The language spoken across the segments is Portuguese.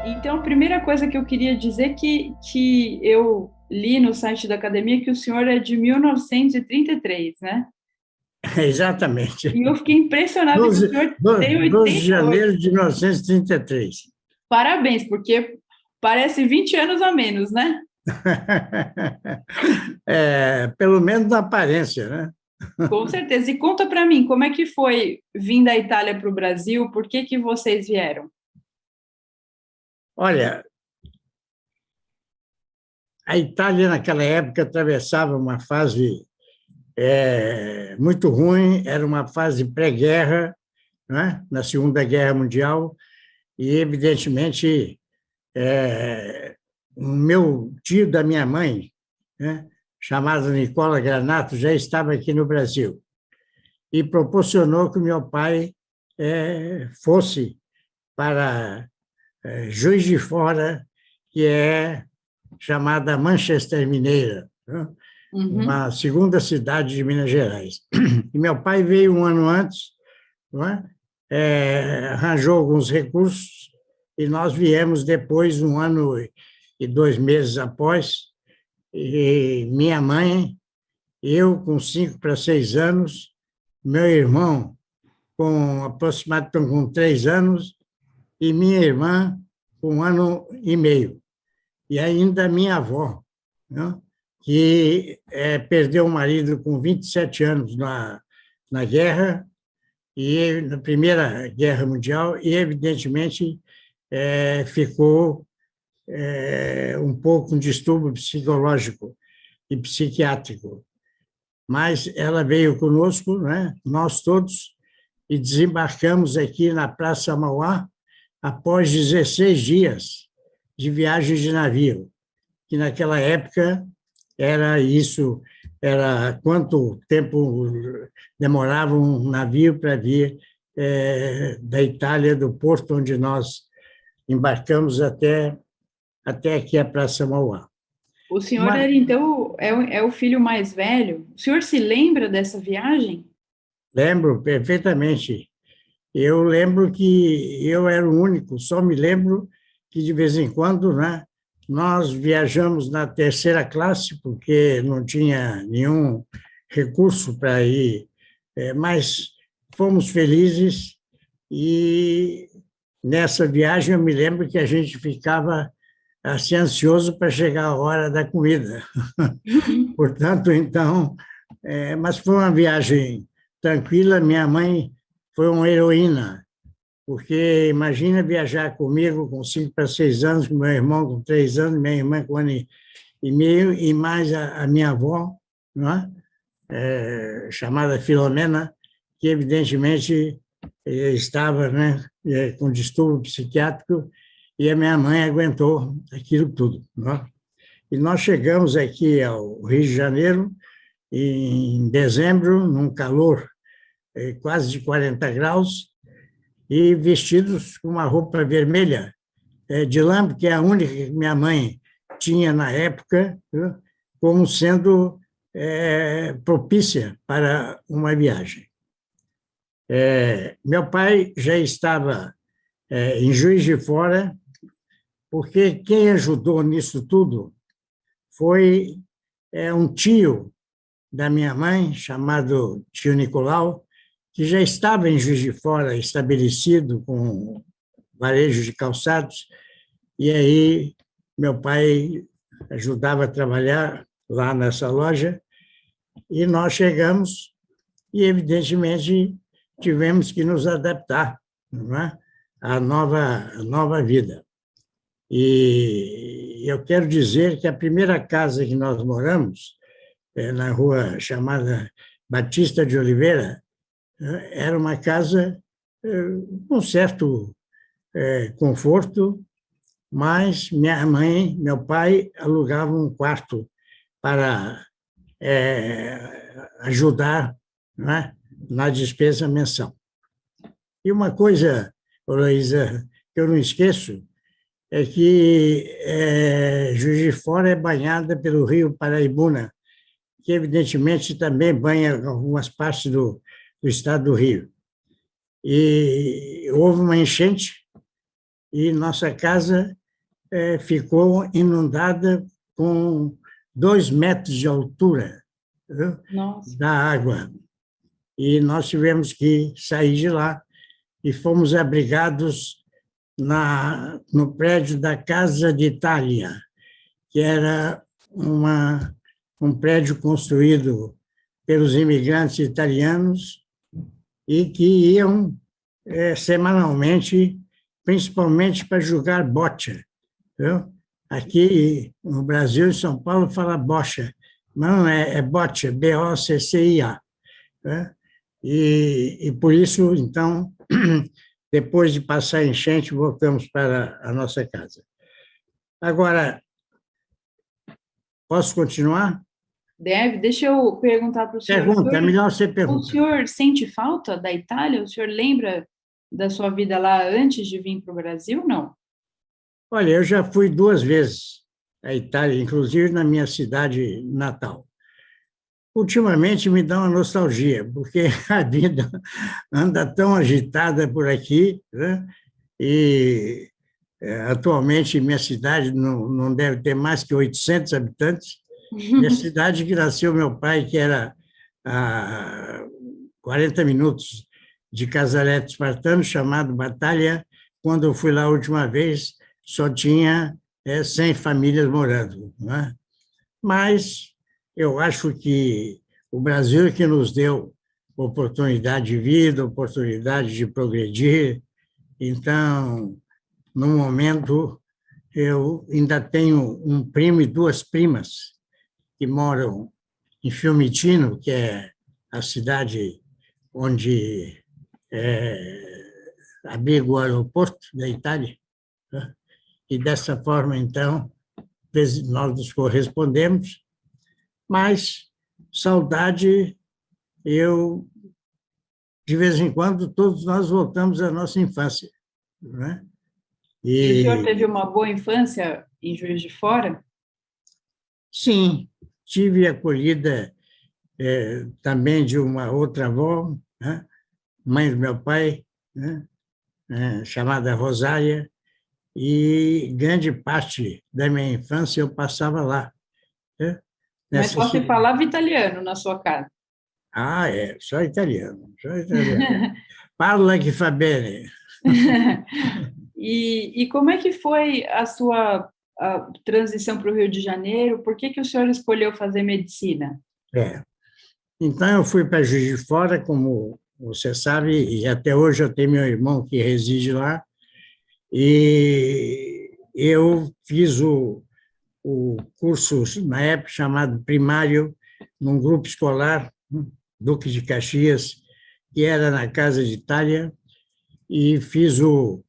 Então, a primeira coisa que eu queria dizer que eu li no site da academia que o senhor é de 1933, né? Exatamente. E eu fiquei impressionada que o 12, senhor tem 12 de 88. janeiro de 1933. Parabéns, porque parece 20 anos a menos, né? Pelo menos na aparência, né? Com certeza. E conta para mim, como é que foi vir da Itália para o Brasil? Por que que vocês vieram? Olha, a Itália naquela época atravessava uma fase muito ruim, era uma fase pré-guerra, né? Na Segunda Guerra Mundial, e evidentemente o meu tio da minha mãe, né? Chamado Nicola Granato, já estava aqui no Brasil e proporcionou que o meu pai fosse para Juiz de Fora, que é chamada Manchester Mineira, né? Uhum. Uma segunda cidade de Minas Gerais. E meu pai veio um ano antes, não é? Arranjou alguns recursos e nós viemos depois, um ano e 2 meses após, e minha mãe, eu com 5 para 6 anos, meu irmão com aproximadamente com 3 anos e minha irmã com 1 ano e meio. E ainda minha avó, né? Que perdeu o marido com 27 anos na guerra, e na Primeira Guerra Mundial, e, evidentemente, ficou um pouco um distúrbio psicológico e psiquiátrico. Mas ela veio conosco, né, nós todos, e desembarcamos aqui na Praça Mauá após 16 dias de viagem de navio, que naquela época era isso, era quanto tempo demorava um navio para vir da Itália, do porto onde nós embarcamos até aqui a Praça Mauá. O senhor Uma, era, então, é o filho mais velho. O senhor se lembra dessa viagem? lembro perfeitamente. Eu lembro que eu era o único, só me lembro que de vez em quando, né, nós viajamos na terceira classe, porque não tinha nenhum recurso para ir, mas fomos felizes e nessa viagem eu me lembro que a gente ficava assim ansioso para chegar a hora da comida. Portanto, então, mas foi uma viagem tranquila. Minha mãe foi uma heroína, porque imagina viajar comigo com 5 para 6 anos, com meu irmão com 3 anos, minha irmã com 1 ano e meio, e mais a minha avó, não é? Chamada Filomena, que evidentemente estava, né, com distúrbio psiquiátrico, e a minha mãe aguentou aquilo tudo. Não é? E nós chegamos aqui ao Rio de Janeiro em dezembro, num calor quase de 40 graus, e vestidos com uma roupa vermelha de lã, que é a única que minha mãe tinha na época, viu? Como sendo propícia para uma viagem. Meu pai já estava em Juiz de Fora, porque quem ajudou nisso tudo foi um tio da minha mãe, chamado tio Nicolau, que já estava em Juiz de Fora, estabelecido com varejo de calçados, e aí meu pai ajudava a trabalhar lá nessa loja, e nós chegamos e, evidentemente, tivemos que nos adaptar, não é? À nova vida. E eu quero dizer que a primeira casa que nós moramos, na rua chamada Batista de Oliveira, era uma casa com certo conforto, mas minha mãe, meu pai alugavam um quarto para ajudar, não é, na despesa mensal. E uma coisa, Heloísa, que eu não esqueço, é que Juiz de Fora é banhada pelo rio Paraibuna, que evidentemente também banha algumas partes do estado do Rio. E houve uma enchente e nossa casa ficou inundada com 2 metros de altura, viu, Nossa. da água. E nós tivemos que sair de lá e fomos abrigados no prédio da Casa de Itália, que era um prédio construído pelos imigrantes italianos e que iam semanalmente, principalmente para jogar bocha. Viu? Aqui no Brasil, em São Paulo, fala bocha, mas não é bocha, B-O-C-C-I-A. Né? E por isso, então, depois de passar a enchente, voltamos para a nossa casa. Agora, posso continuar? Deve. Deixa eu perguntar para o senhor. Pergunta, é melhor você O perguntar. senhor sente falta da Itália? O senhor lembra da sua vida lá antes de vir para o Brasil? Não? Olha, eu já fui 2 vezes à Itália, inclusive na minha cidade natal. Ultimamente me dá uma nostalgia, porque a vida anda tão agitada por aqui, né? E atualmente minha cidade não deve ter mais que 800 habitantes. Minha cidade que nasceu meu pai, que era a 40 minutos de Casareto Espartano, chamado Batalha. Quando eu fui lá a última vez, só tinha 100 famílias morando. Né? Mas eu acho que o Brasil é que nos deu oportunidade de vida, oportunidade de progredir. Então, no momento, eu ainda tenho um primo e 2 primas que moram em Fiumicino, que é a cidade onde abriga o aeroporto da Itália. Né? E dessa forma, então, nós nos correspondemos, mas saudade, de vez em quando, todos nós voltamos à nossa infância. Né? E o senhor teve E, uma boa infância em Juiz de Fora? sim, tive acolhida também de uma outra avó, né? Mãe do meu pai, né? Chamada Rosália, e grande parte da minha infância eu passava lá. Né? Mas Nessa só se cidade. falava italiano na sua casa. Ah, só italiano, só italiano. Parla che fa bene. E como é que foi a transição para o Rio de Janeiro? Por que o senhor escolheu fazer medicina? É. Então, eu fui para Juiz de Fora, como você sabe, e até hoje eu tenho meu irmão que reside lá, e eu fiz o curso, na época, chamado primário, num grupo escolar, Duque de Caxias, que era na Casa de Itália, e fiz o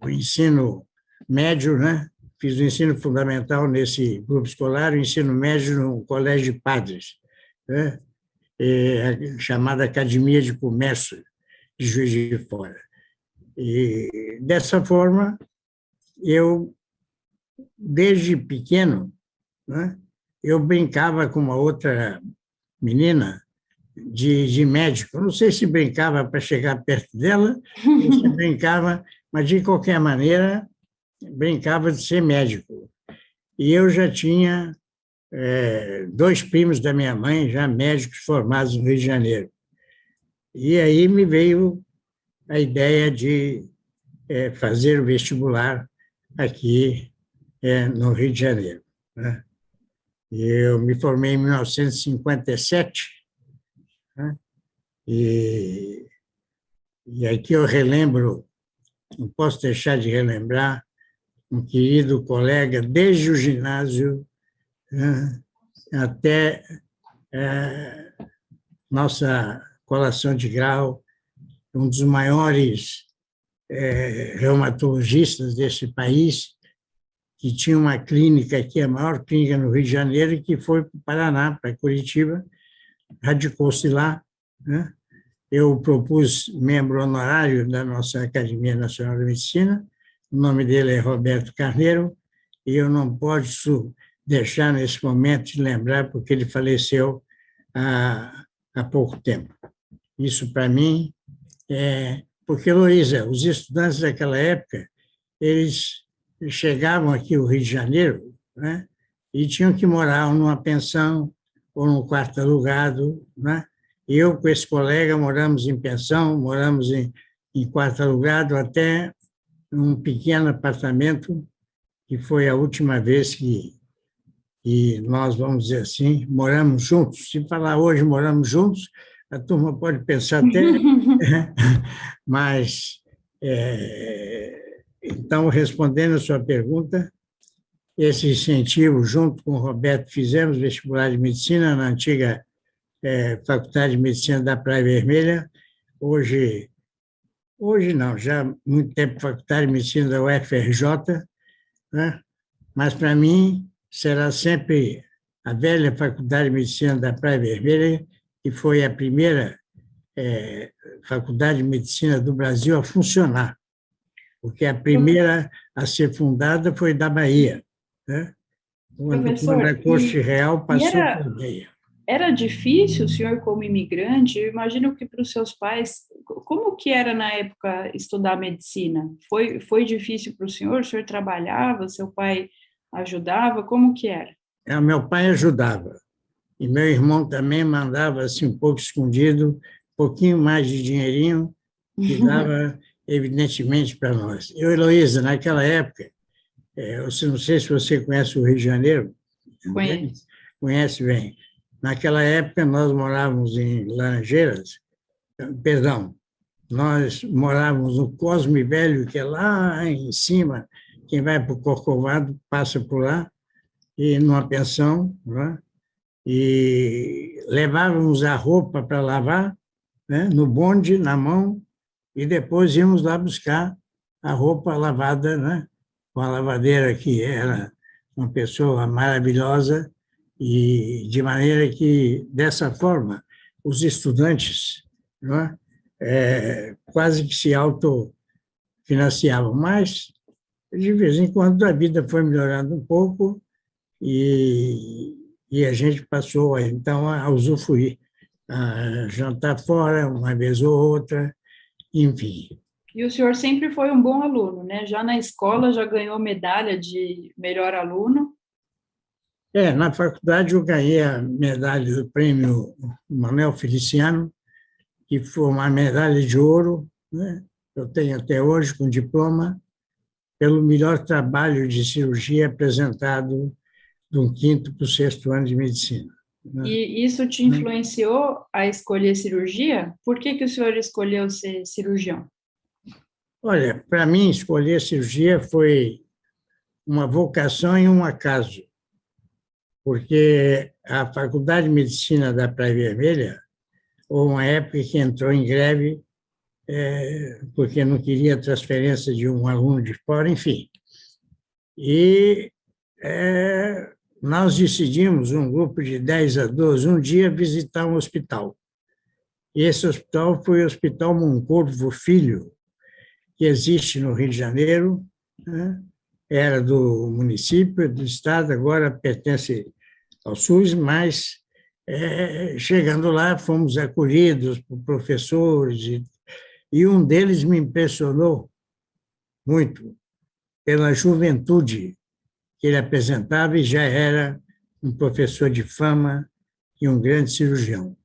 ensino médio, né? Fiz o ensino fundamental nesse grupo escolar, o ensino médio no Colégio de Padres, né? Chamada Academia de Comércio de Juiz de Fora. E, dessa forma, eu, desde pequeno, né, eu brincava com uma outra menina de médico. Não sei se brincava para chegar perto dela, ou se brincava, mas, de qualquer maneira, brincava de ser médico. E eu já tinha 2 primos da minha mãe, já médicos formados no Rio de Janeiro. E aí me veio a ideia de fazer o vestibular aqui no Rio de Janeiro. Né? Eu me formei em 1957, né? E aqui eu relembro, não posso deixar de relembrar, um querido colega, desde o ginásio, né, até nossa colação de grau, um dos maiores reumatologistas desse país, que tinha uma clínica aqui, a maior clínica no Rio de Janeiro, e que foi para o Paraná, para Curitiba, radicou-se lá. Né? Eu propus membro honorário da nossa Academia Nacional de Medicina, o nome dele é Roberto Carneiro, e eu não posso deixar nesse momento de lembrar, porque ele faleceu há pouco tempo. Isso, para mim, é porque, Luísa, os estudantes daquela época, eles chegavam aqui ao Rio de Janeiro, né, e tinham que morar numa pensão ou num quarto alugado, né? Eu, com esse colega, moramos em pensão, moramos em quarto alugado, até um pequeno apartamento, que foi a última vez que nós, vamos dizer assim, moramos juntos. Se falar hoje moramos juntos, a turma pode pensar até, mas, então, respondendo a sua pergunta, esse incentivo, junto com o Roberto, fizemos vestibular de medicina na antiga Faculdade de Medicina da Praia Vermelha, hoje não, já há muito tempo Faculdade de Medicina da UFRJ, né? Mas para mim será sempre a velha Faculdade de Medicina da Praia Vermelha, que foi a primeira faculdade de medicina do Brasil a funcionar, porque a primeira a ser fundada foi da Bahia, né? Quando a Professor, Corte Real e passou pela Bahia. era difícil, o senhor como imigrante, eu imagino que para os seus pais, como que era na época estudar medicina? Foi difícil para o senhor trabalhava, seu pai ajudava, como que era? Meu pai ajudava, e meu irmão também mandava assim um pouco escondido, um pouquinho mais de dinheirinho, que dava, evidentemente, para nós. Eu, Heloísa, naquela época, eu não sei se você conhece o Rio de Janeiro, bem? Conheço. Conhece bem. Naquela época, nós morávamos em Laranjeiras, perdão, nós morávamos no Cosme Velho, que é lá em cima, quem vai para o Corcovado passa por lá, e numa pensão, né? E levávamos a roupa para lavar, né, no bonde, na mão, e depois íamos lá buscar a roupa lavada, né, com a lavadeira, que era uma pessoa maravilhosa, e de maneira que, dessa forma, os estudantes, né, quase que se autofinanciavam, mas, de vez em quando, a vida foi melhorando um pouco, e a gente passou, então, a usufruir, a jantar fora, uma vez ou outra, enfim. E o senhor sempre foi um bom aluno, né? Já na escola já ganhou medalha de melhor aluno. Na faculdade eu ganhei a medalha do prêmio Manuel Feliciano, que foi uma medalha de ouro, né? Eu tenho até hoje com diploma, pelo melhor trabalho de cirurgia apresentado do quinto para o sexto ano de medicina, né? E isso te influenciou a escolher cirurgia? Por que que o senhor escolheu ser cirurgião? Olha, para mim, escolher cirurgia foi uma vocação e um acaso, porque a Faculdade de Medicina da Praia Vermelha, houve uma época que entrou em greve, porque não queria transferência de um aluno de fora, enfim. E nós decidimos, um grupo de 10 a 12, um dia visitar um hospital. E esse hospital foi o Hospital Moncorvo Filho, que existe no Rio de Janeiro, né? Era do município, do estado, agora pertence ao SUS, mas chegando lá fomos acolhidos por professores, e um deles me impressionou muito pela juventude que ele apresentava, e já era um professor de fama e um grande cirurgião.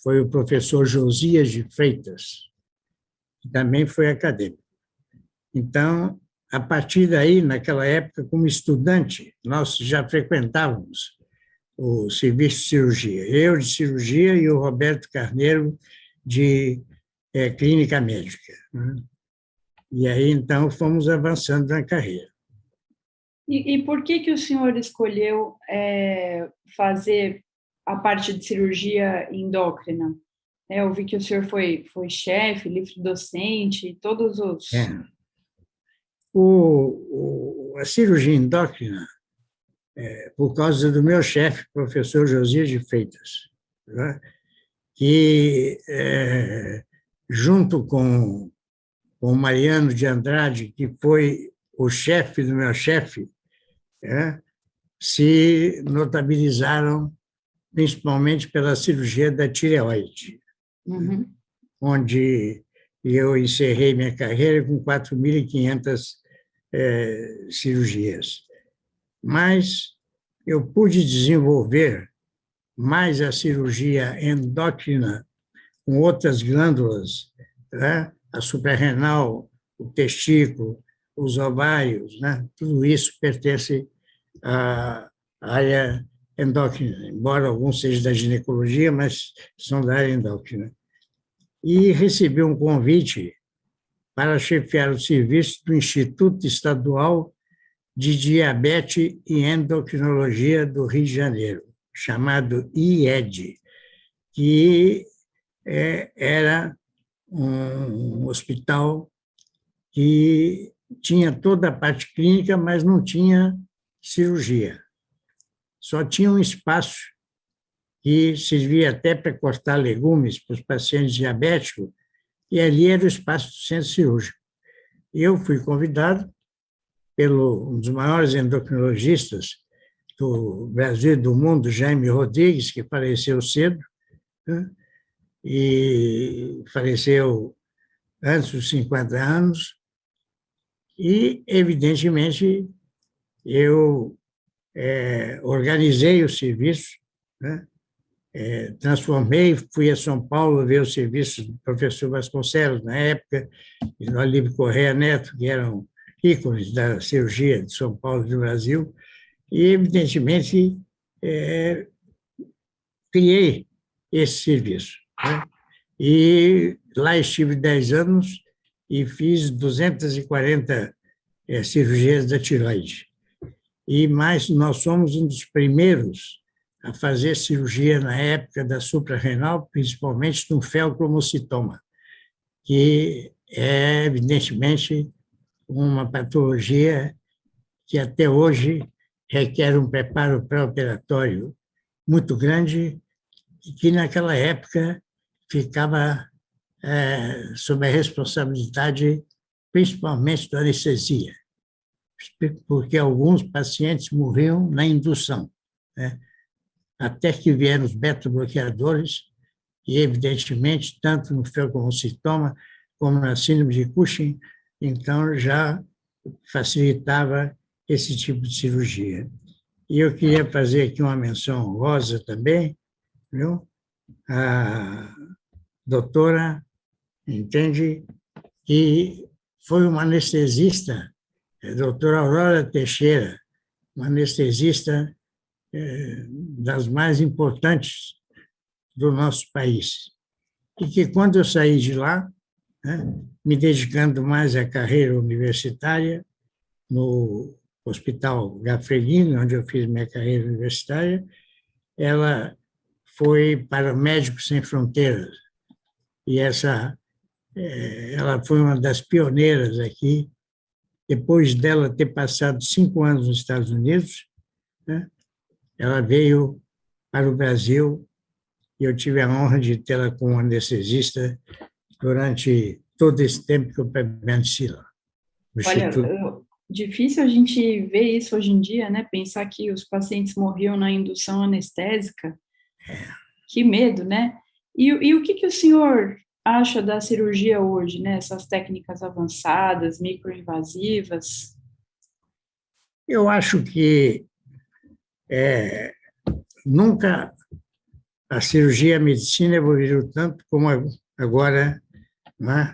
Foi o professor Josias de Freitas, que também foi acadêmico. Então, a partir daí, naquela época, como estudante, nós já frequentávamos o serviço de cirurgia. Eu de cirurgia e o Roberto Carneiro de clínica médica, né? E aí, então, fomos avançando na carreira. E por que que o senhor escolheu fazer a parte de cirurgia endócrina? Eu vi que o senhor foi chefe, livre docente, todos os... A cirurgia endócrina, por causa do meu chefe, professor Josias de Freitas, né? Que, junto com o Mariano de Andrade, que foi o chefe do meu chefe, se notabilizaram principalmente pela cirurgia da tireoide, Uhum. onde e eu encerrei minha carreira com 4.500 cirurgias. Mas eu pude desenvolver mais a cirurgia endócrina com outras glândulas, né? A suprarrenal, o testículo, os ovários, né? Tudo isso pertence à área endócrina, embora alguns sejam da ginecologia, mas são da área endócrina. E recebi um convite para chefiar o serviço do Instituto Estadual de Diabetes e Endocrinologia do Rio de Janeiro, chamado IED, que era um hospital que tinha toda a parte clínica, mas não tinha cirurgia. Só tinha um espaço que servia até para cortar legumes para os pacientes diabéticos, e ali era o espaço do centro cirúrgico. Eu fui convidado pelo um dos maiores endocrinologistas do Brasil e do mundo, Jaime Rodrigues, que faleceu cedo, né? E faleceu antes dos 50 anos, e, evidentemente, eu organizei o serviço, né? Transformei, fui a São Paulo ver o serviço do professor Vasconcelos, na época, e do Olívio Correia Neto, que eram ícones da cirurgia de São Paulo e do Brasil, e, evidentemente, criei esse serviço, né? E lá estive 10 anos e fiz 240 cirurgias da tiroide. E mais, nós somos um dos primeiros a fazer cirurgia na época da suprarrenal, principalmente no feocromocitoma, que é, evidentemente, uma patologia que até hoje requer um preparo pré-operatório muito grande e que, naquela época, ficava sob a responsabilidade, principalmente, da anestesia, porque alguns pacientes morriam na indução, né? Até que vieram os beta-bloqueadores, e, evidentemente, tanto no feocromocitoma como na síndrome de Cushing, então já facilitava esse tipo de cirurgia. E eu queria fazer aqui uma menção honrosa também, viu? A doutora, entende, que foi uma anestesista, a doutora Aurora Teixeira, uma anestesista das mais importantes do nosso país. E que, quando eu saí de lá, né, me dedicando mais à carreira universitária, no Hospital Gafreguini, onde eu fiz minha carreira universitária, ela foi para Médicos Sem Fronteiras. E ela foi uma das pioneiras aqui. Depois dela ter passado 5 anos nos Estados Unidos, né, ela veio para o Brasil e eu tive a honra de tê-la como anestesista durante todo esse tempo que eu permaneci lá. Olha, difícil a gente ver isso hoje em dia, né? Pensar que os pacientes morriam na indução anestésica. Que medo, né? E o que o senhor acha da cirurgia hoje, né? Essas técnicas avançadas, microinvasivas? Eu acho que nunca a cirurgia e a medicina evoluíram tanto como agora, né,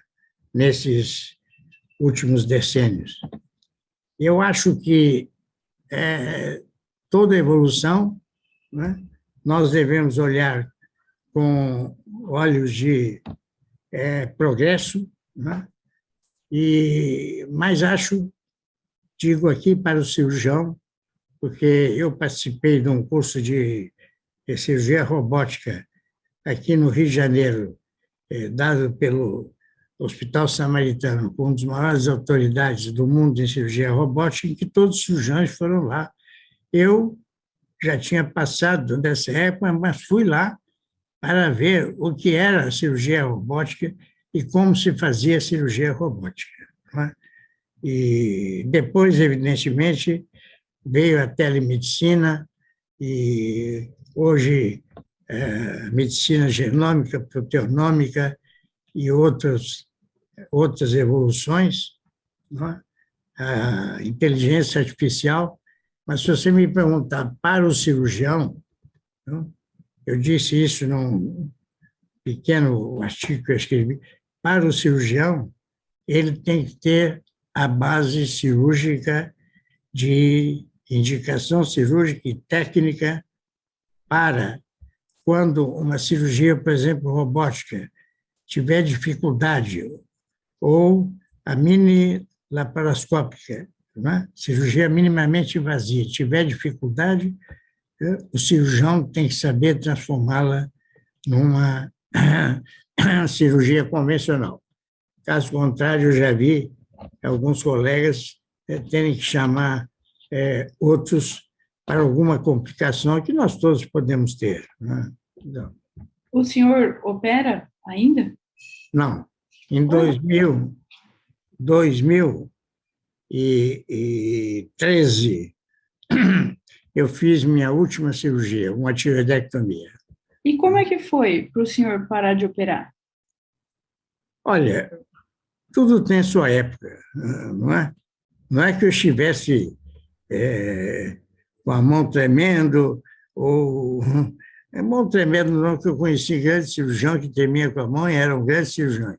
nesses últimos decênios. Eu acho que toda evolução, né, nós devemos olhar com olhos de progresso, né, mas digo aqui para o cirurgião, porque eu participei de um curso de cirurgia robótica aqui no Rio de Janeiro, dado pelo Hospital Samaritano, com uma das maiores autoridades do mundo em cirurgia robótica, em que todos os cirurgiões foram lá. Eu já tinha passado dessa época, mas fui lá para ver o que era a cirurgia robótica e como se fazia a cirurgia robótica, né? E depois, evidentemente, veio a telemedicina e hoje medicina genômica, proteonômica e outros outras evoluções, não é? A inteligência artificial, mas se você me perguntar para o cirurgião, não, eu disse isso num pequeno artigo que eu escrevi, para o cirurgião, ele tem que ter a base cirúrgica de indicação cirúrgica e técnica para quando uma cirurgia, por exemplo, robótica, tiver dificuldade, ou a mini laparoscópica, né? Cirurgia minimamente invasiva, tiver dificuldade, o cirurgião tem que saber transformá-la numa cirurgia convencional. Caso contrário, eu já vi alguns colegas terem que chamar outros para alguma complicação que nós todos podemos ter, né? Então, O senhor opera ainda? não, em 2013, eu fiz minha última cirurgia, uma tireoidectomia. E como é que foi para o senhor parar de operar? Olha, tudo tem sua época, não é? Não é que eu estivesse com a mão tremendo, ou mão tremendo não, que eu conheci grandes cirurgiões que tremiam com a mão e eram grandes cirurgiões.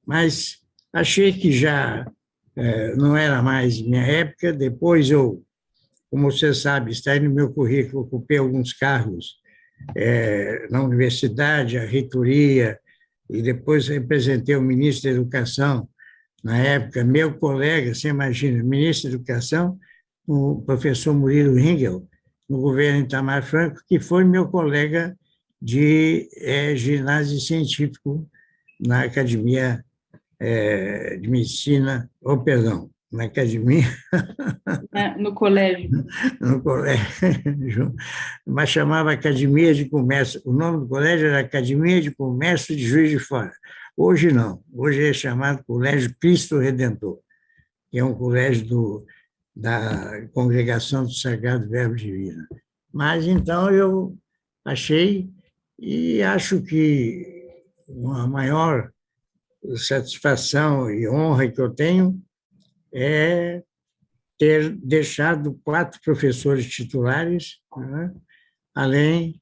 Mas achei que já não era mais minha época. Depois eu, como você sabe, está aí no meu currículo, ocupei alguns cargos na universidade, a reitoria, e depois representei o ministro da Educação, na época, meu colega, você imagina, ministro da Educação, o professor Murilo Ringel, no governo Itamar Franco, que foi meu colega de ginásio científico na Academia de Medicina, perdão, na Academia, No colégio. no colégio, mas chamava Academia de Comércio. O nome do colégio era Academia de Comércio de Juiz de Fora. Hoje não, hoje é chamado Colégio Cristo Redentor, que é um colégio da Congregação do Sagrado Verbo Divino. Mas então eu achei e acho que a maior satisfação e honra que eu tenho é ter deixado 4 professores titulares, né? Além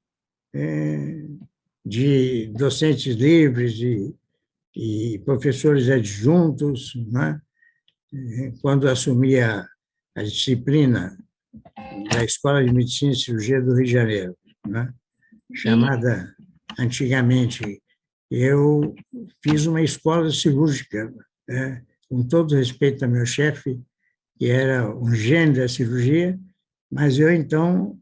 de docentes livres e professores adjuntos, né? Quando assumi a disciplina da Escola de Medicina e Cirurgia do Rio de Janeiro, né? Chamada antigamente, eu fiz uma escola cirúrgica, né? Com todo respeito ao meu chefe, que era um gênio da cirurgia, mas eu, então,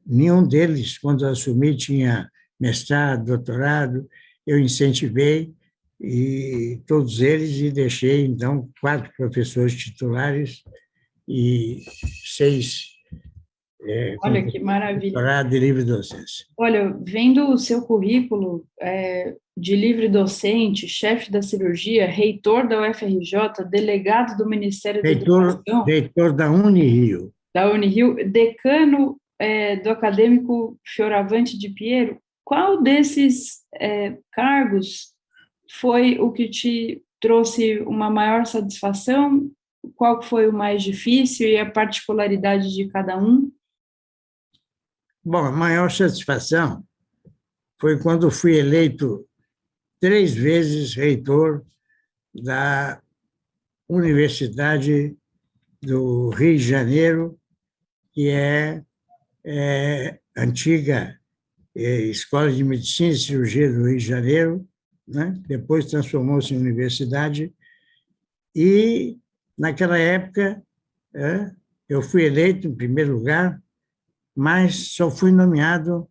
nenhum deles, quando assumi, tinha mestrado, doutorado, eu incentivei e todos eles, e deixei, então, 4 professores titulares e 6 Olha que maravilha. doutorado de livre docência. Olha, vendo o seu currículo de livre docente, chefe da cirurgia, reitor da UFRJ, delegado do Ministério da Educação, reitor da Unirio. Da Unirio, decano do acadêmico Fioravante de Piero, qual desses cargos foi o que te trouxe uma maior satisfação? Qual foi o mais difícil e a particularidade de cada um? Bom, a maior satisfação foi quando fui eleito 3 vezes reitor da Universidade do Rio de Janeiro, que é antiga Escola de Medicina e Cirurgia do Rio de Janeiro, né? Depois transformou-se em universidade, e naquela época eu fui eleito em primeiro lugar, mas só fui nomeado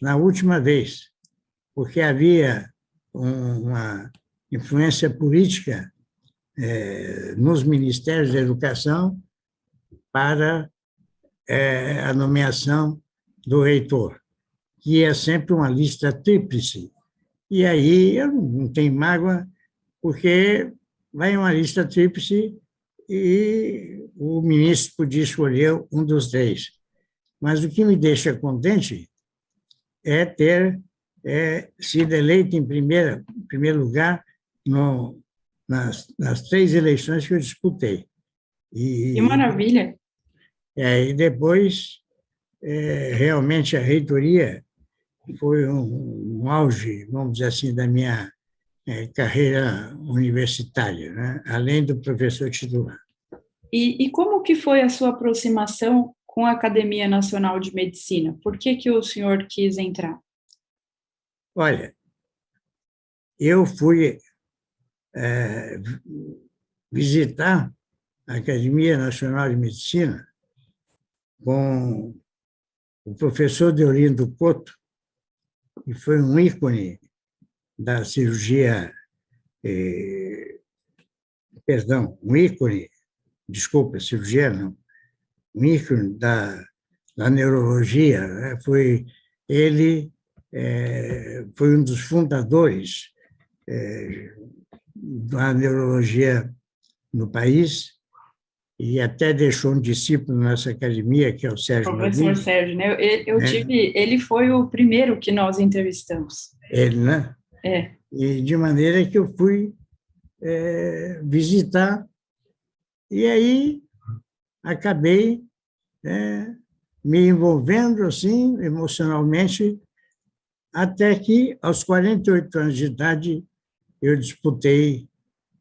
na última vez, porque havia uma influência política nos ministérios da educação para a nomeação do reitor, que é sempre uma lista tríplice. E aí eu não tenho mágoa, porque vai uma lista tríplice e o ministro podia escolher um dos 3. Mas o que me deixa contente é ter sido eleito em primeiro lugar no nas 3 eleições que eu disputei. Que maravilha! E depois, realmente, a reitoria foi um auge, vamos dizer assim, da minha carreira universitária, né? Além do professor titular. E como que foi a sua aproximação com a Academia Nacional de Medicina? Por que o senhor quis entrar? Olha, eu fui visitar a Academia Nacional de Medicina com o professor Deolindo Couto, que foi um ícone da cirurgia, um ícone, desculpa, cirurgia não, um ícone da neurologia, né? Ele foi um dos fundadores da neurologia no país e até deixou um discípulo na nossa academia, que é o Sérgio Professor Rodrigues. Sérgio, né? Ele foi o primeiro que nós entrevistamos. Ele, né? E de maneira que eu fui visitar, e aí acabei me envolvendo assim emocionalmente, até que, aos 48 anos de idade, eu disputei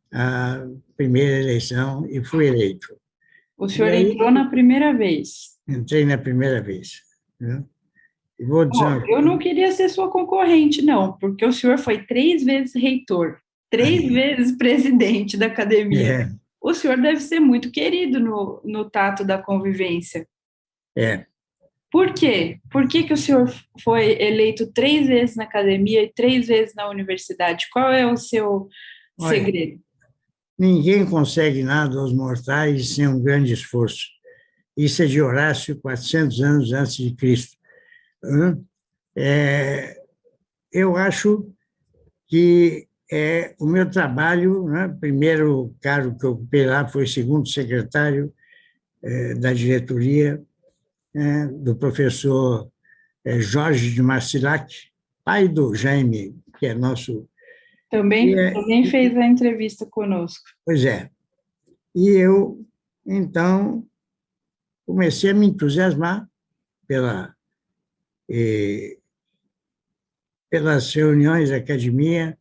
a primeira eleição e fui eleito. O senhor E aí, entrou na primeira vez. entrei na primeira vez. Né? E vou dizer Bom, eu não queria ser sua concorrente, não, porque o senhor foi 3 vezes reitor, 3 vezes presidente da academia. O senhor deve ser muito querido no tato da convivência. Por quê? Por que o senhor foi eleito 3 vezes na academia e 3 vezes na universidade? Qual é o seu segredo? Ninguém consegue nada aos mortais sem um grande esforço. Isso é de Horácio, 400 anos antes de Cristo. Eu acho que o meu trabalho, né, primeiro cargo que eu ocupei lá foi segundo secretário da diretoria, do professor Jorge de Marcilac, pai do Jaime, que é nosso... Também fez a entrevista conosco. Pois é. E eu, então, comecei a me entusiasmar pelas reuniões da academia,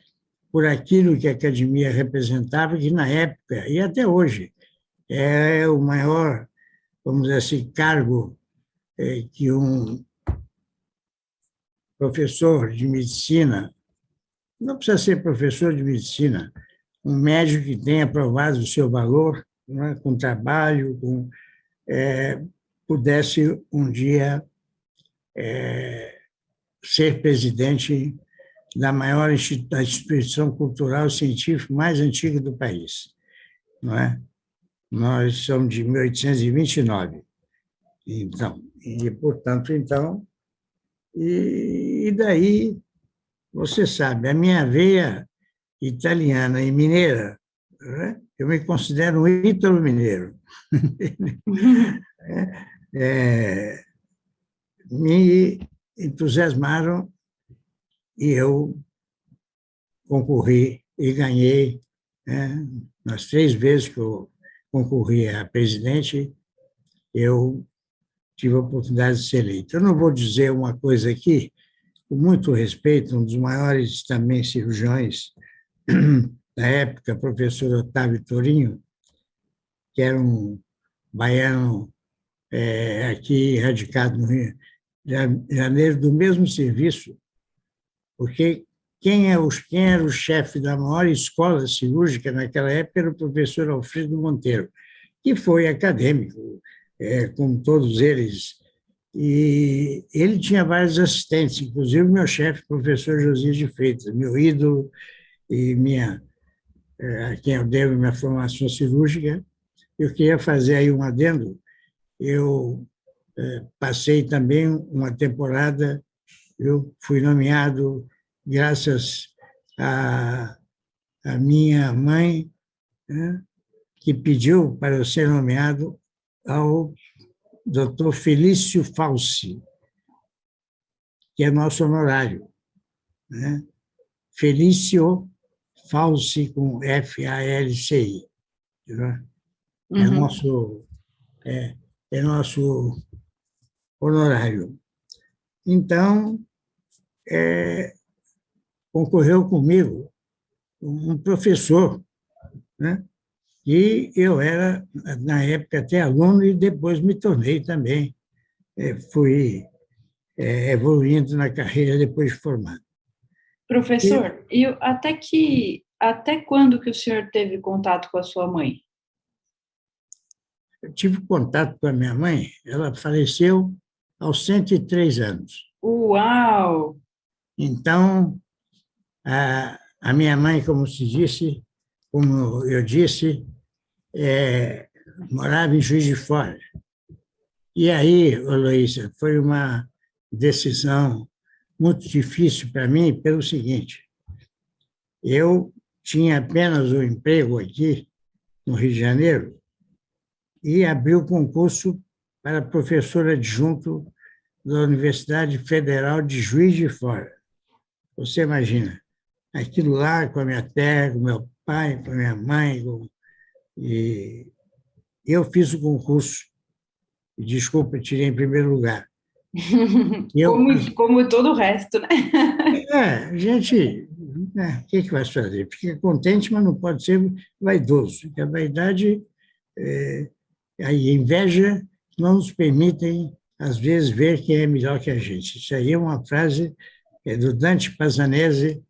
por aquilo que a academia representava, que na época, e até hoje, é o maior, vamos dizer assim, cargo que um professor de medicina, não precisa ser professor de medicina, um médico que tenha provado o seu valor, né, com trabalho, pudesse um dia ser presidente da maior instituição cultural e científica mais antiga do país, não é? Nós somos de 1829. Então, portanto, e daí, você sabe, a minha veia italiana e mineira, né? Eu me considero um ítalo-mineiro. Me entusiasmaram e eu concorri e ganhei, né? Nas 3 vezes que eu concorri a presidente, eu tive a oportunidade de ser eleito. Eu não vou dizer uma coisa aqui, com muito respeito, um dos maiores também cirurgiões da época, professor Otávio Torinho, que era um baiano aqui radicado no Rio de Janeiro, do mesmo serviço, porque quem era o chefe da maior escola cirúrgica naquela época era o professor Alfredo Monteiro, que foi acadêmico, como todos eles, e ele tinha vários assistentes, inclusive o meu chefe, o professor Josias de Freitas, meu ídolo e a quem eu devo minha formação cirúrgica. Eu queria fazer aí um adendo. Eu passei também uma temporada, eu fui nomeado, graças à minha mãe, né, que pediu para eu ser nomeado, ao Dr. Felício Falsi, que é nosso honorário, né? Felício Falci com Falci, né? É Uhum. nosso, é nosso honorário. Então, concorreu comigo um professor, né? E eu era, na época, até aluno e depois me tornei também. Fui evoluindo na carreira depois de formado. E Professor, e até quando que o senhor teve contato com a sua mãe? eu tive contato com a minha mãe, ela faleceu aos 103 anos. Uau! Então, a minha mãe, como eu disse, morava em Juiz de Fora. E aí, Heloísa, foi uma decisão muito difícil para mim, pelo seguinte: eu tinha apenas um emprego aqui no Rio de Janeiro e abri o concurso para professor adjunto da Universidade Federal de Juiz de Fora. Você imagina, aquilo lá com a minha terra, com meu pai, com a minha mãe, e eu fiz o concurso. Desculpa, tirei em primeiro lugar. Eu, Como todo o resto, né? gente, o que vai fazer? Fica contente, mas não pode ser vaidoso, porque a vaidade, é, a inveja não nos permitem, às vezes, ver quem é melhor que a gente. Isso aí é uma frase do Dante Pazzanese,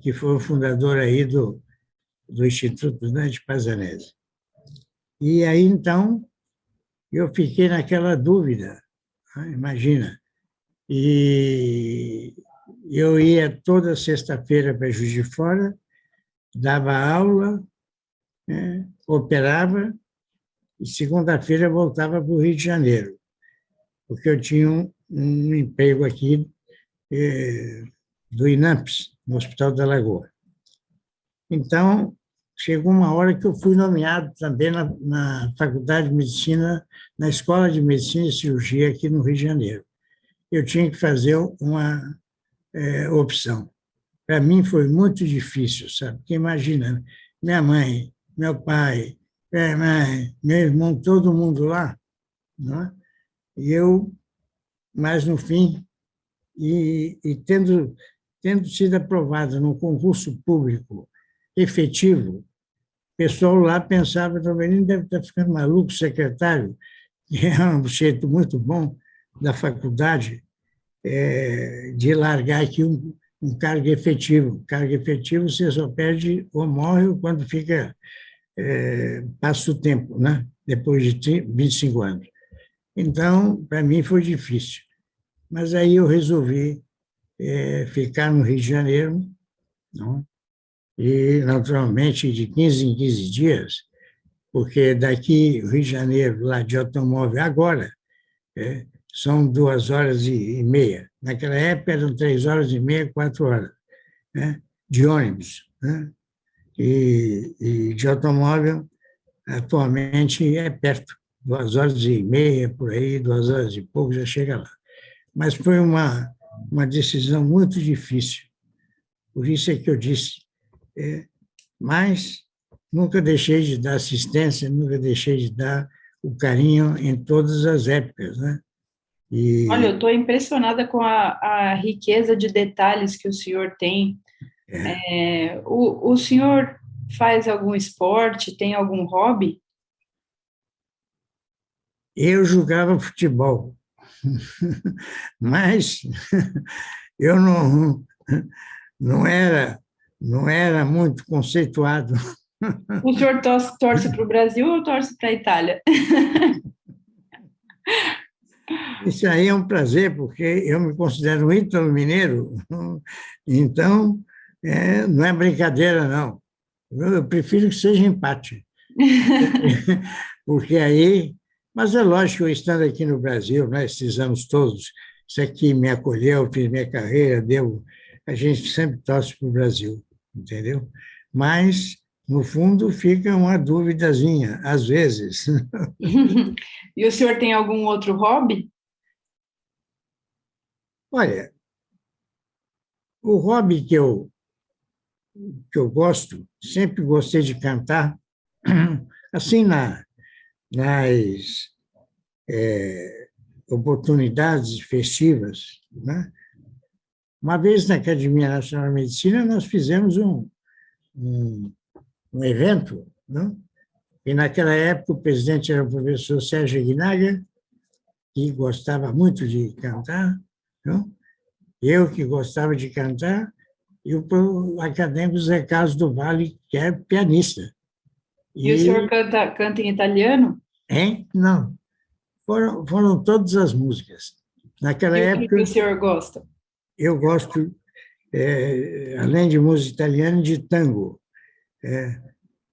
que foi o fundador aí do Instituto Dante Pazzanese. E aí, então, eu fiquei naquela dúvida, né? Imagina. E eu ia toda sexta-feira para Juiz de Fora, dava aula, né, operava, e segunda-feira voltava para o Rio de Janeiro, porque eu tinha um emprego aqui do INAMPS, no Hospital da Lagoa. Então, chegou uma hora que eu fui nomeado também na Faculdade de Medicina, na Escola de Medicina e Cirurgia aqui no Rio de Janeiro. Eu tinha que fazer uma opção. Para mim foi muito difícil, sabe? Porque imagina, minha mãe, meu pai, minha mãe, meu irmão, todo mundo lá, não é? E eu, mas no fim, e tendo sido aprovado num concurso público efetivo, o pessoal lá pensava, o menino deve estar ficando maluco, o secretário, que é um jeito muito bom da faculdade, de largar aqui um cargo efetivo. Cargo efetivo você só perde ou morre quando fica, passa o tempo, né? Depois de 25 anos. Então, para mim foi difícil. Mas aí eu resolvi ficar no Rio de Janeiro, não? E, naturalmente, de 15 em 15 dias, porque daqui, Rio de Janeiro, lá de automóvel, agora, são 2 horas e meia. Naquela época eram 3 horas e meia, 4 horas, né? De ônibus, né? E de automóvel, atualmente é perto, 2 horas e meia, por aí, 2 horas e pouco, já chega lá. Mas foi uma decisão muito difícil, por isso é que eu disse, mas nunca deixei de dar assistência, nunca deixei de dar o carinho em todas as épocas, né? Olha, eu E estou impressionada com a riqueza de detalhes que o senhor tem. O senhor faz algum esporte, tem algum hobby? eu jogava futebol, mas eu não era, não era muito conceituado. O senhor torce para o Brasil ou torce para a Itália? Isso aí é um prazer, porque eu me considero um ítalo-mineiro, então não é brincadeira, não. Eu prefiro que seja empate, porque aí. Mas é lógico, eu estando aqui no Brasil, né, esses anos todos, isso aqui me acolheu, fiz minha carreira, a gente sempre torce para o Brasil, entendeu? Mas, no fundo, fica uma duvidazinha, às vezes. E o senhor tem algum outro hobby? Olha, o hobby que eu que eu gosto, sempre gostei de cantar, assim, nas oportunidades festivas, né? Uma vez na Academia Nacional de Medicina, nós fizemos um, um evento, né? E naquela época o presidente era o professor Sérgio Ignaga, que gostava muito de cantar, né? Eu que gostava de cantar, e o acadêmico Zé Carlos do Vale, que é pianista. E o senhor E, canta em italiano? hein? Não, foram todas as músicas. Naquela E o que época, o senhor gosta? eu gosto, além de música italiana, de tango,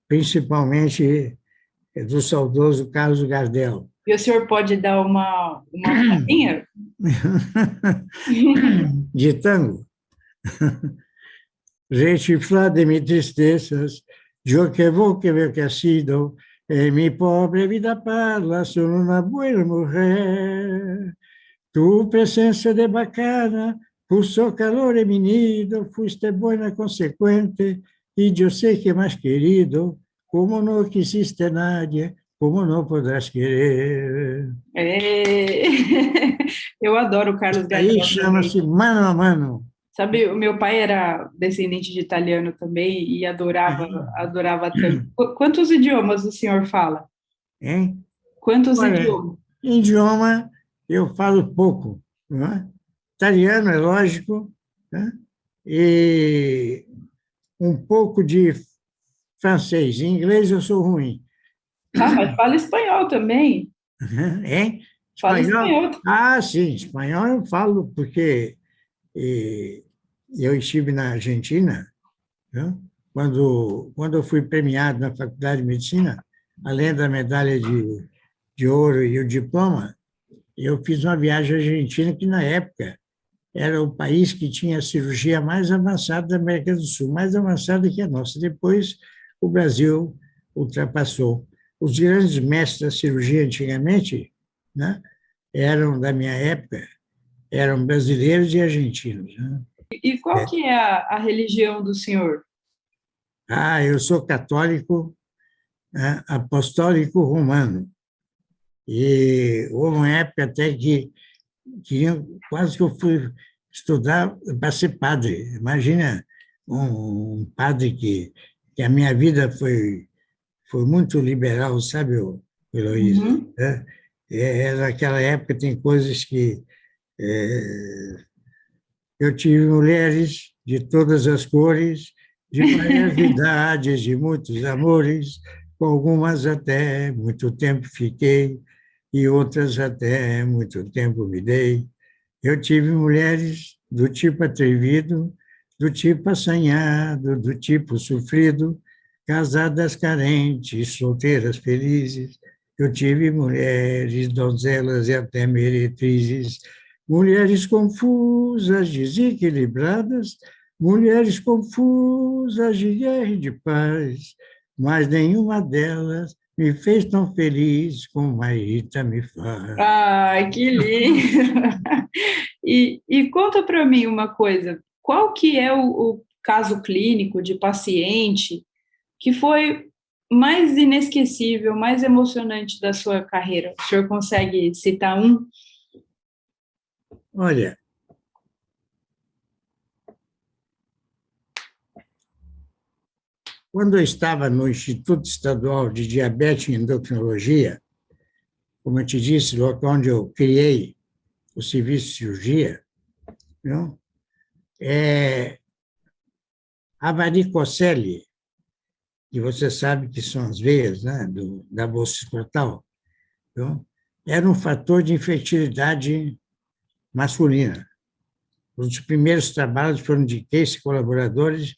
principalmente do saudoso Carlos Gardel. E o senhor pode dar uma palhinha? De tango. Recicla de mis tristezas, yo que vos que veo que has sido, en mi pobre vida parla, sono una buena mujer. Tu presencia de bacana puso calor en mi nido, fuiste buena, consecuente, y yo sé que más querido, como no quisiste a nadie, como no podrás querer. É... Eu adoro o Carlos Aí Gardel também. chama-se Mano a Mano. Sabe, o meu pai era descendente de italiano também e adorava tanto. Quantos idiomas o senhor fala? Hein? Quantos Olha, idiomas? idioma eu falo pouco, não é? Italiano é lógico, né? E um pouco de francês. Em inglês eu sou ruim. Ah, mas fala espanhol também. Hein? Fala Espanhol? espanhol. Ah, sim, espanhol eu falo porque eh, eu estive na Argentina, né? Quando eu fui premiado na Faculdade de Medicina, além da medalha de ouro e o diploma, eu fiz uma viagem à Argentina, que na época era o país que tinha a cirurgia mais avançada da América do Sul, mais avançada que a nossa. Depois, o Brasil ultrapassou. Os grandes mestres da cirurgia antigamente, né, eram da minha época, eram brasileiros e argentinos, né? E qual que é a religião do senhor? Ah, eu sou católico, né, apostólico romano. E houve uma época até que queriam, quase que eu fui estudar para ser padre. Imagina um padre que a minha vida foi muito liberal, sabe, Heloísa? Uhum. Né? Naquela época tem coisas que é, eu tive mulheres de todas as cores, de várias idades, de muitos amores, com algumas até muito tempo fiquei, e outras até muito tempo me dei. Eu tive mulheres do tipo atrevido, do tipo assanhado, do tipo sofrido, casadas carentes, solteiras felizes. Eu tive mulheres, donzelas e até meretrizes, mulheres confusas, desequilibradas, mulheres confusas de guerra e de paz, mas nenhuma delas me fez tão feliz como a Rita me faz. Ai, que lindo! E conta para mim uma coisa, qual que é o caso clínico de paciente que foi mais inesquecível, mais emocionante da sua carreira? O senhor consegue citar um? Olha, quando eu estava no Instituto Estadual de Diabetes e Endocrinologia, como eu te disse, local onde eu criei o serviço de cirurgia, não? A varicocele, que você sabe que são as veias, né, da bolsa escrotal, não? Era um fator de infertilidade masculina. Os primeiros trabalhos foram de Case colaboradores,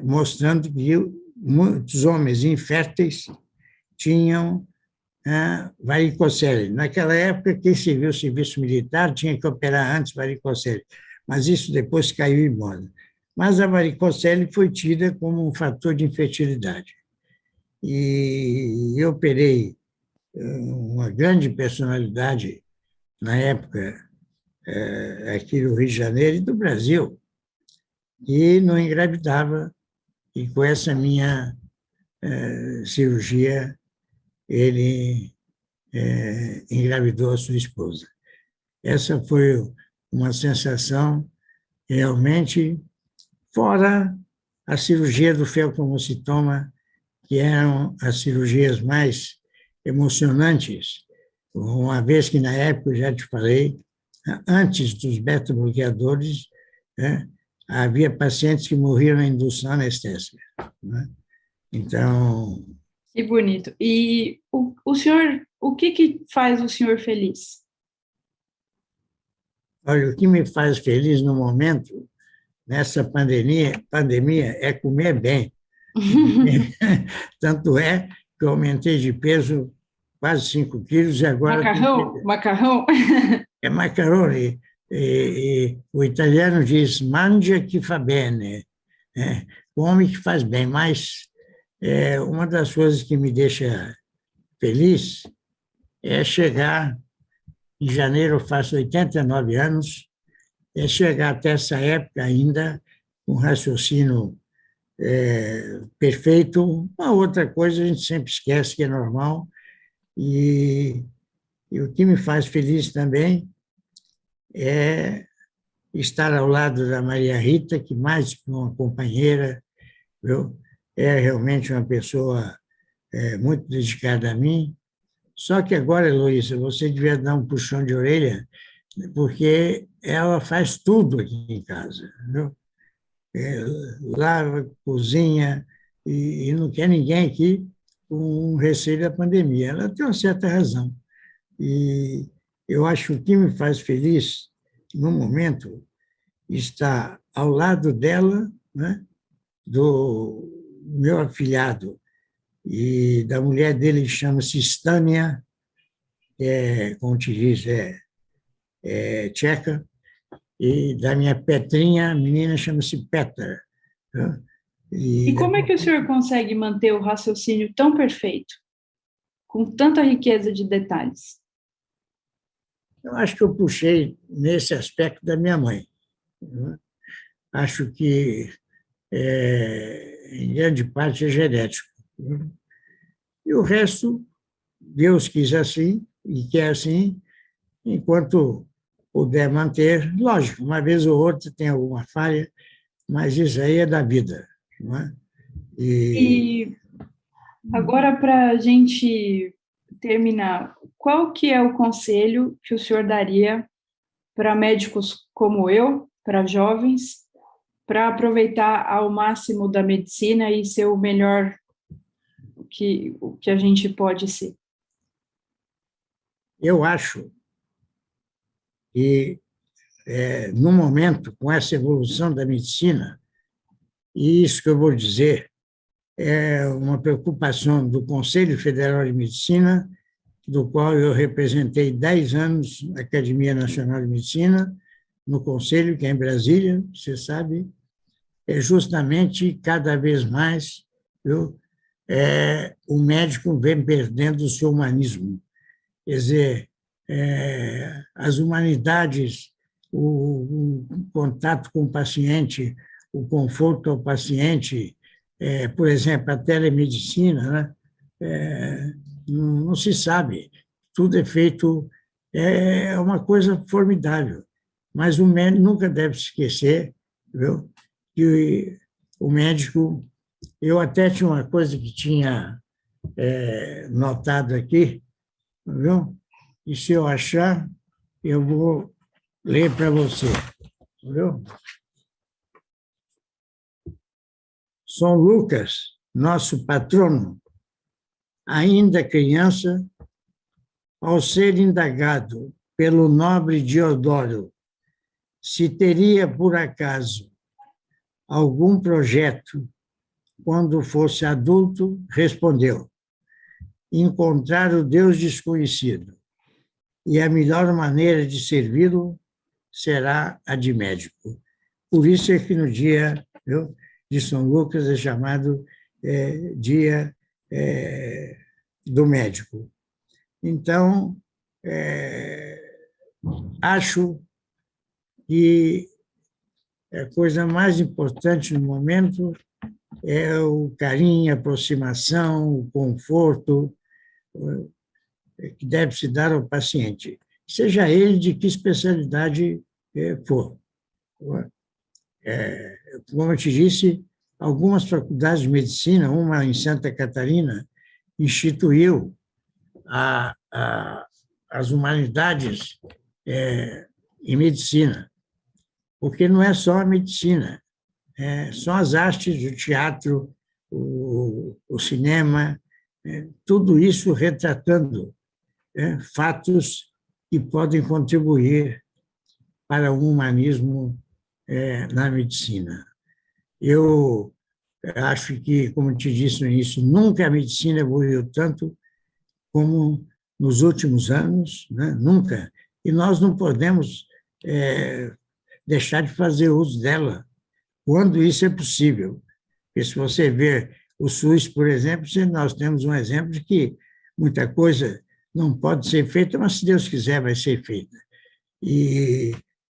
mostrando que muitos homens inférteis tinham varicocele. Naquela época, quem serviu o serviço militar tinha que operar antes varicocele, mas isso depois caiu em moda. Mas a varicocele foi tida como um fator de infertilidade. E eu operei uma grande personalidade na época aqui no Rio de Janeiro e do Brasil, e não engravidava, e com essa minha cirurgia, ele engravidou a sua esposa. Essa foi uma sensação realmente fora a cirurgia do feocomocitoma, que eram as cirurgias mais emocionantes, uma vez que, na época, eu já te falei, antes dos beta-bloqueadores, né, havia pacientes que morriam na indução anestésica. Né? Então, Que bonito. E o senhor, o que faz o senhor feliz? olha, o que me faz feliz no momento, nessa pandemia é comer bem. Tanto é que eu aumentei de peso quase 5 quilos e agora tenho Macarrão? Macarrão? é macarrone. O italiano diz mangia que fa bene, né? Come que faz bem, mas uma das coisas que me deixa feliz é chegar, em janeiro eu faço 89 anos, é chegar até essa época ainda com um raciocínio perfeito. Uma outra coisa a gente sempre esquece que é normal, e, e o que me faz feliz também é estar ao lado da Maria Rita, que mais que uma companheira, viu? É realmente uma pessoa muito dedicada a mim. Só que agora, Heloísa, você devia dar um puxão de orelha, porque ela faz tudo aqui em casa, viu? Lava, cozinha, e não quer ninguém aqui com receio da pandemia. Ela tem uma certa razão. E eu acho que o que me faz feliz, no momento, está ao lado dela, né, do meu afilhado e da mulher dele, que chama-se Stânia, como te diz, tcheca, e da minha Petrinha, a menina chama-se Petra. Né? E E como é que o senhor consegue manter o raciocínio tão perfeito, com tanta riqueza de detalhes? eu acho que eu puxei nesse aspecto da minha mãe. Né? Acho que, em grande parte, é genético. Né? E o resto, Deus quis assim e quer assim, enquanto puder manter. Lógico, uma vez ou outra tem alguma falha, mas isso aí é da vida. Não é? E E agora, para a gente terminar, qual que é o conselho que o senhor daria para médicos como eu, para jovens, para aproveitar ao máximo da medicina e ser o melhor o que a gente pode ser? eu acho que, no momento, com essa evolução da medicina, e isso que eu vou dizer é uma preocupação do Conselho Federal de Medicina, do qual eu representei 10 anos na Academia Nacional de Medicina, no Conselho, que é em Brasília, você sabe, é justamente cada vez mais, viu, o médico vem perdendo o seu humanismo. Quer dizer, as humanidades, o contato com o paciente, o conforto ao paciente, por exemplo, a telemedicina, né? Não se sabe, tudo é feito, é uma coisa formidável, mas o médico nunca deve se esquecer, viu, que o médico, eu até tinha uma coisa que tinha notado aqui, viu? E se eu achar, eu vou ler para você, viu? São Lucas, nosso patrono, ainda criança, ao ser indagado pelo nobre Diodoro se teria, por acaso, algum projeto quando fosse adulto, respondeu: encontrar o Deus desconhecido, e a melhor maneira de servi-lo será a de médico. Por isso é que no dia, viu, de São Lucas é chamado Dia do Médico. Então, acho que a coisa mais importante no momento é o carinho, a aproximação, o conforto que deve se dar ao paciente, seja ele de que especialidade for. Como eu te disse, algumas faculdades de medicina, uma em Santa Catarina, instituiu as humanidades em medicina, porque não é só a medicina, são as artes, o teatro, o cinema, tudo isso retratando fatos que podem contribuir para o humanismo na medicina. Eu acho que, como te disse no início, nunca a medicina evoluiu tanto como nos últimos anos, né? Nunca. E nós não podemos deixar de fazer uso dela quando isso é possível. Porque se você vê o SUS, por exemplo, nós temos um exemplo de que muita coisa não pode ser feita, mas se Deus quiser vai ser feita. E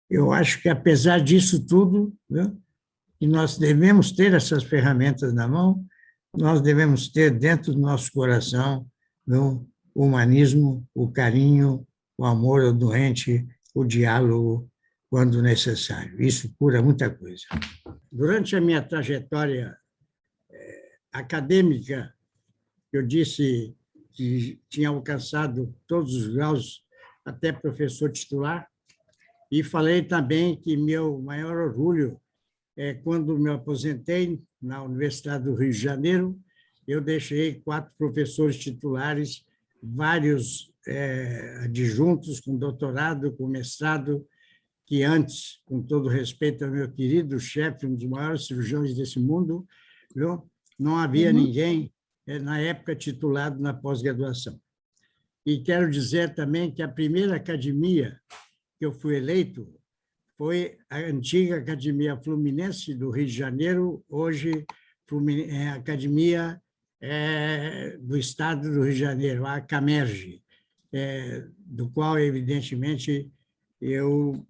eu acho que, apesar disso tudo, né, que nós devemos ter essas ferramentas na mão, nós devemos ter dentro do nosso coração, né, o humanismo, o carinho, o amor ao doente, o diálogo, quando necessário. Isso cura muita coisa. Durante a minha trajetória acadêmica, eu disse que tinha alcançado todos os graus, até professor titular, e falei também que meu maior orgulho é quando me aposentei na Universidade do Rio de Janeiro, eu deixei 4 professores titulares, vários adjuntos com doutorado, com mestrado, que antes, com todo respeito ao meu querido chefe, um dos maiores cirurgiões desse mundo, viu? Não havia ninguém, na época, titulado na pós-graduação. E quero dizer também que a primeira academia que eu fui eleito foi a antiga Academia Fluminense do Rio de Janeiro, hoje a Academia do Estado do Rio de Janeiro, a Camerge, do qual, evidentemente, eu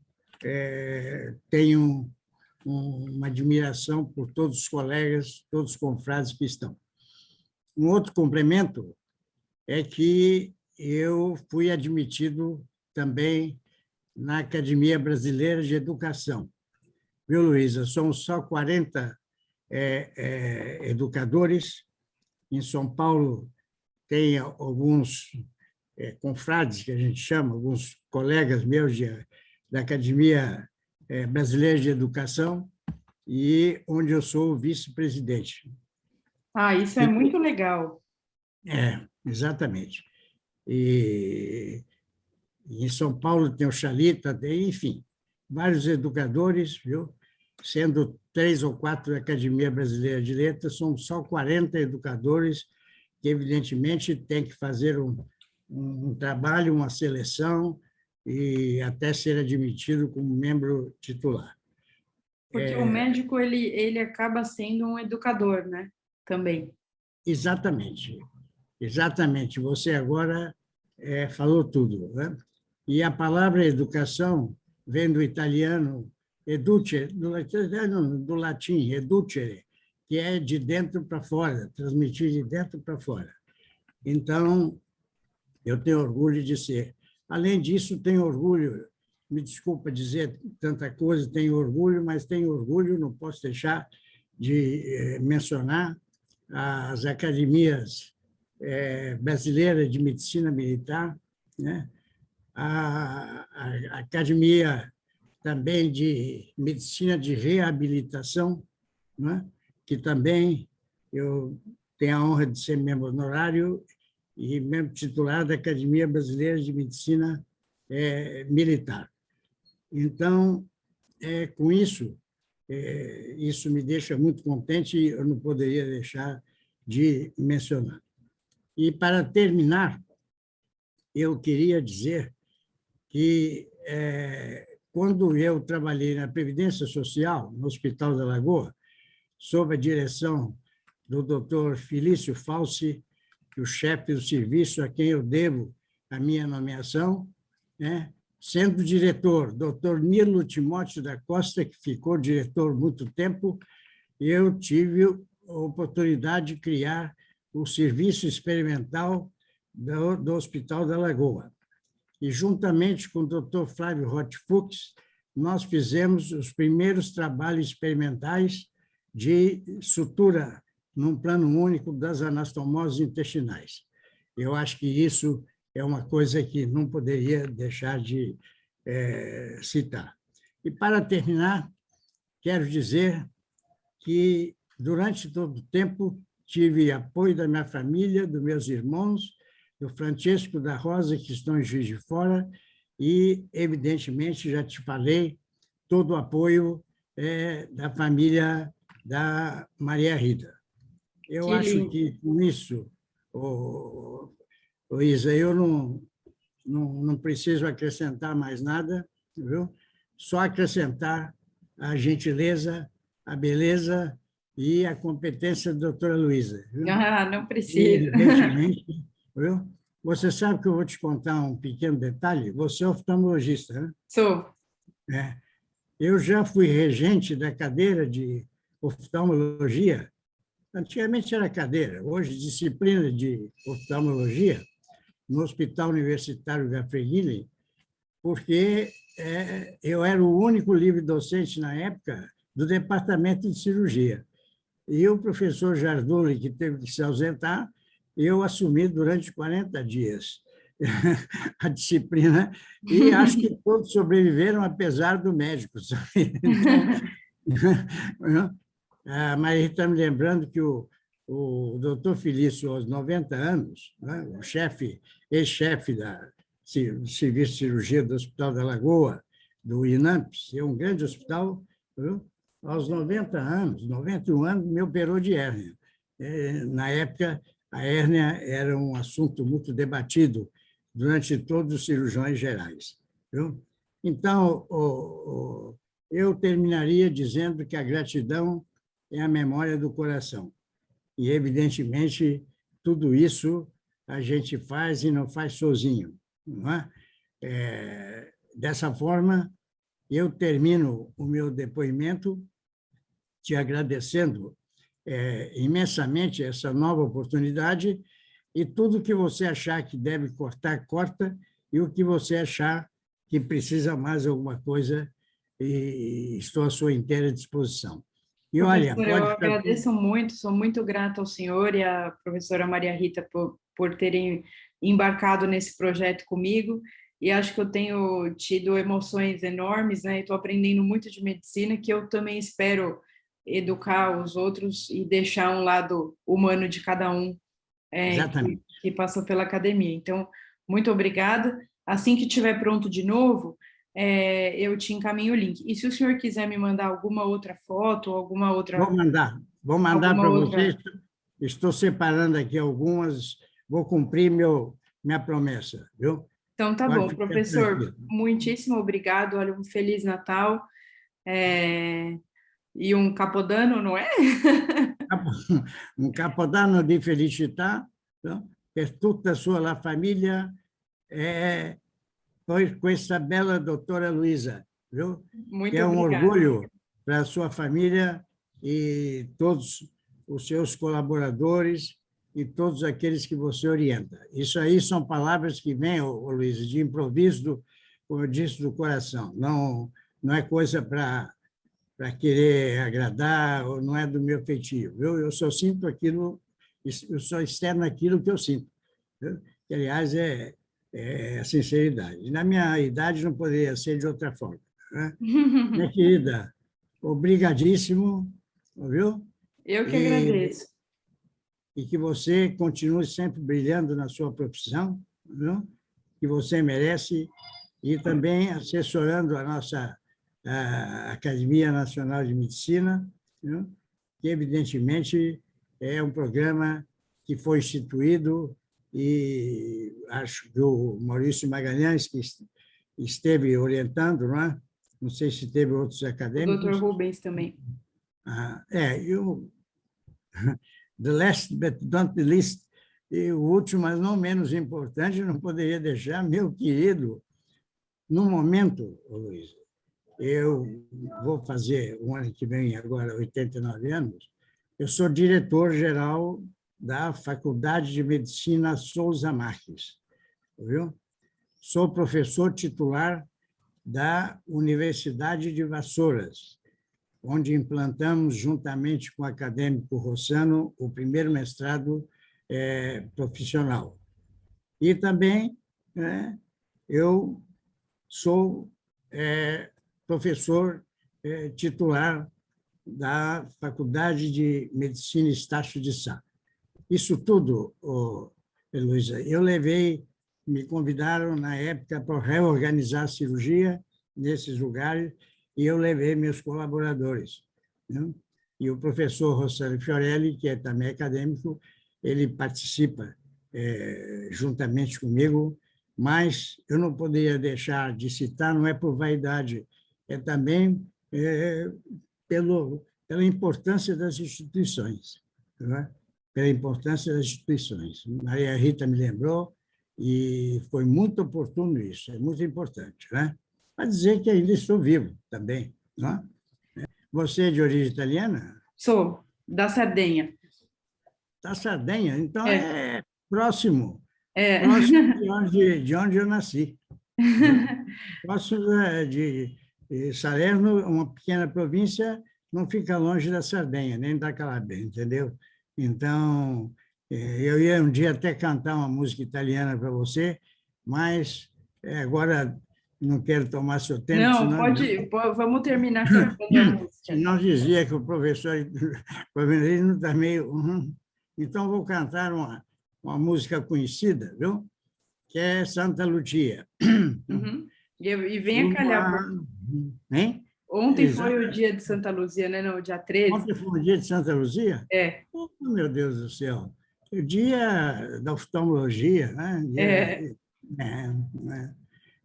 tenho uma admiração por todos os colegas, todos os confrades que estão. Um outro complemento é que eu fui admitido também na Academia Brasileira de Educação. Viu, Luísa? Somos só 40 educadores. Em São Paulo tem alguns confrades, que a gente chama, alguns colegas meus da Academia Brasileira de Educação, e onde eu sou o vice-presidente. Ah, isso é muito legal. Exatamente. E em São Paulo tem o Chalita, enfim, vários educadores, viu? Sendo 3 ou 4 da Academia Brasileira de Letras, são só 40 educadores que, evidentemente, têm que fazer um trabalho, uma seleção e até ser admitido como membro titular. Porque o médico, ele acaba sendo um educador, né? Também. Exatamente. Exatamente. Você agora falou tudo, né? E a palavra educação vem do italiano educere, do latim educere, que é de dentro para fora, transmitir de dentro para fora. Então, eu tenho orgulho de ser. Além disso, tenho orgulho, me desculpa dizer tanta coisa, tenho orgulho, mas tenho orgulho, não posso deixar de mencionar as academias brasileiras de medicina militar, né? A academia também de medicina de reabilitação, né? Que também eu tenho a honra de ser membro honorário e membro titular da Academia Brasileira de Medicina Militar. Então, com isso, isso me deixa muito contente e eu não poderia deixar de mencionar. E, para terminar, eu queria dizer que, quando eu trabalhei na Previdência Social, no Hospital da Lagoa, sob a direção do Dr. Felício Falsi, que é o chefe do serviço a quem eu devo a minha nomeação, né? sendo diretor, doutor Nilo Timóteo da Costa, que ficou diretor muito tempo, eu tive a oportunidade de criar o serviço experimental do Hospital da Lagoa. E, juntamente com o doutor Flávio Roth-Fuchs, nós fizemos os primeiros trabalhos experimentais de sutura num plano único das anastomoses intestinais. Eu acho que isso é uma coisa que não poderia deixar de citar. E, para terminar, quero dizer que, durante todo o tempo, tive apoio da minha família, dos meus irmãos, do Francesco da Rosa, que estão em Juiz de Fora, e, evidentemente, já te falei, todo o apoio da família da Maria Rita. Eu Que acho lindo. que, com isso, Isa, eu não preciso acrescentar mais nada, viu? Só acrescentar a gentileza, a beleza e a competência da doutora Luísa. Ah, não E, precisa. evidentemente, viu? Você sabe que eu vou te contar um pequeno detalhe? Você é oftalmologista, né? Sou. É. Eu já fui regente da cadeira de oftalmologia. Antigamente era cadeira, hoje disciplina de oftalmologia, no Hospital Universitário da Freguilha, porque eu era o único livre-docente na época do departamento de cirurgia. E o professor Jarduli, que teve que se ausentar, eu assumi durante 40 dias a disciplina, e acho que todos sobreviveram, apesar do médico. Sabe? Então, a Maria está me lembrando que o doutor Felício, aos 90 anos, né, o chefe, ex-chefe do Serviço de Cirurgia do Hospital da Lagoa, do INAMPS, é um grande hospital, viu? Aos 90 anos, 91 anos, me operou de hérnia. Na época, a hérnia era um assunto muito debatido durante todos os cirurgiões gerais. Viu? Então, eu terminaria dizendo que a gratidão é a memória do coração. E, evidentemente, tudo isso a gente faz e não faz sozinho. Não é? Dessa forma, eu termino o meu depoimento te agradecendo imensamente essa nova oportunidade, e tudo que você achar que deve cortar, corta, e o que você achar que precisa mais alguma coisa, e estou à sua inteira disposição. E olha, Professor, eu pode ficar... agradeço muito, sou muito grata ao senhor e à professora Maria Rita por terem embarcado nesse projeto comigo, e acho que eu tenho tido emoções enormes, né? Estou aprendendo muito de medicina, que eu também espero educar os outros e deixar um lado humano de cada um Exatamente. que passou pela academia. Então, muito obrigada. Assim que estiver pronto de novo, eu te encaminho o link. E se o senhor quiser me mandar alguma outra foto, Vou mandar alguma para vocês. outra. Estou separando aqui algumas, vou cumprir minha promessa, viu? Então, tá Pode bom, ficar professor, tranquilo. muitíssimo obrigado. Olha, um Feliz Natal e um Capodanno, não é? Un capodanno di felicità, no? Per tutta la famiglia e poi questa bella doutora Luísa, viu? Que Muito é um obrigada. orgulho para a sua família e todos os seus colaboradores e todos aqueles que você orienta. Isso aí são palavras que vêm, Luísa, de improviso, como eu disse, do coração. Não é coisa para querer agradar, ou não é do meu feitio. Eu só sinto aquilo, eu só externo aquilo que eu sinto. Viu? Que, aliás, é a sinceridade. E na minha idade não poderia ser de outra forma. Né? Minha querida, obrigadíssimo, viu? Eu que E, agradeço. e que você continue sempre brilhando na sua profissão, viu? Que você merece, e também assessorando a Academia Nacional de Medicina, né? Que, evidentemente, é um programa que foi instituído, e acho que o Maurício Magalhães, que esteve orientando, não é? Não sei se teve outros O Dr. acadêmicos. Rubens também. The last but not the least, e o último, mas não menos importante, não poderia deixar, meu querido no momento, ô Luiz, eu vou fazer, o ano que vem, agora, 89 anos, eu sou diretor-geral da Faculdade de Medicina Souza Marques, viu? Sou professor titular da Universidade de Vassouras, onde implantamos, juntamente com o acadêmico Rossano, o primeiro mestrado profissional. E também eu sou professor titular da Faculdade de Medicina Estácio de Sá. Isso tudo, Heloísa, eu levei, me convidaram na época para reorganizar a cirurgia nesses lugares, e eu levei meus colaboradores, né? E o professor Rossano Fiorelli, que é também acadêmico, ele participa juntamente comigo, mas eu não poderia deixar de citar, não é por vaidade, é também pela importância das instituições, né? Pela importância das instituições. Maria Rita me lembrou, e foi muito oportuno isso, é muito importante, né? Para dizer que ainda estou vivo também, não é? Você é de origem italiana? Sou, da Sardenha. Da Sardenha, então É. é próximo, É. próximo de onde eu nasci. Viu? Próximo de Salerno, uma pequena província, não fica longe da Sardenha, nem da Calabria, entendeu? Então, eu ia um dia até cantar uma música italiana para você, mas agora não quero tomar seu tempo, Não, senão, vamos terminar cantando a música. senão dizia que o professor Pavanelli está meio... Então, vou cantar uma música conhecida, viu? Que é Santa Lucia. Uhum. E venha calhar. Hein? Ontem Exato. foi o dia de Santa Luzia, né? No dia 13. Ontem foi o dia de Santa Luzia? É. Oh, meu Deus do céu! O dia da oftalmologia, né?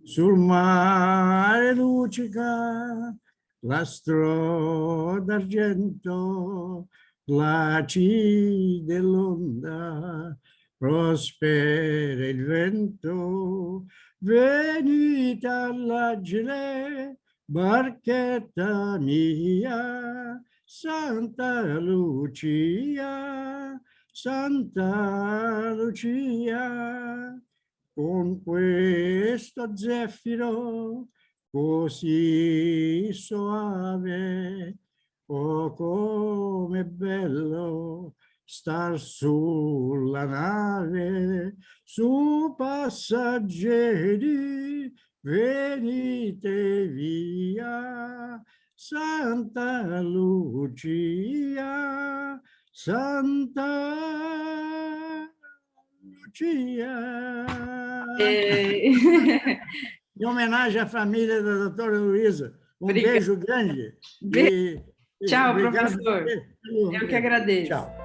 Sul mare lucica, l'astro d'argento, placide l'onda, prospera il vento, venite all'agile, barchetta mia, Santa Lucia, Santa Lucia, con questo zeffiro così soave, oh com'è bello star sulla nave, su passeggeri, venite via, Santa Lucia, Santa Lucia. Em homenagem à família da doutora Luísa. Um beijo grande. Tchau, Obrigado. professor. Eu que agradeço. Tchau.